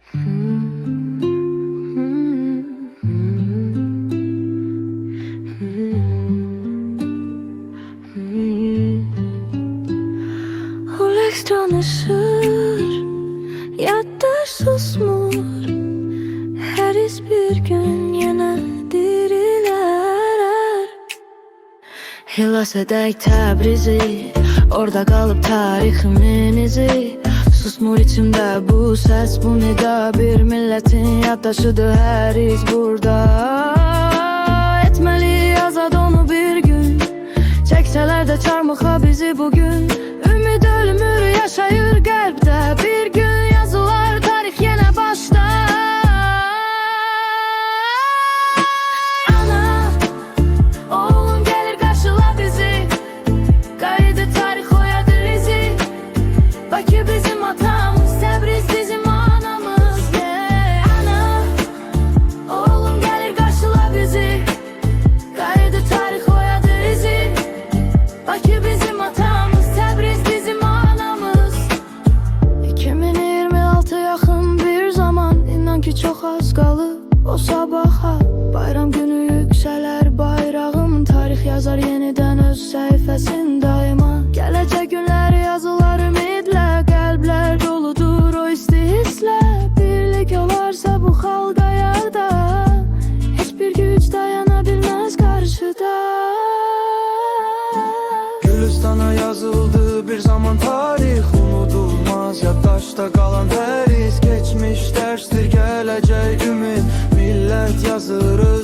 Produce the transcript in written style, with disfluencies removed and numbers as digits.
Rolex danışır, yaddaş susmur. Her iz bir gün yine diriler. Hilas edək Təbrizi, orada qalıb tariximin izi. Susmur içimdə bu səs, bu nida. Bir millətin yaddaşıdır hər iz burada. Etməli azad onu bir gün, çəksələr də çarmıxa bizi bugün. Ümid ölümür yaşayır qəlbdə, bir gün yazılar tarix yenə başda. Ana, oğlum gəlir qarşıla bizi, qayıdı tarix oyadır izi. Bakı bizim atamız, Təbriz bizim anamız. Ana, oğlum gəlir qarşıla bizi, qayıdı tarix oyadır izi. Bakı bizim atamız, Təbriz bizim anamız. 2026 yaxın bir zaman, inan ki çox az qalıb o sabaha. Bayram günü yüksələr bayrağım, tarix yazar yenidən öz səhifəsini daima. Gələcək günlər yazılar ümidlə, qəlblər doludur o isti hisslə. Birlik olarsa bu xalq ayaqda, heç bir güc dayana bilməz qarşıda. Gülüstana yazıldı bir zaman tarix, unudulmaz yaddaşda qalan deriz. Geçmiş dərsdir, gələcək ümid, millət yazırıq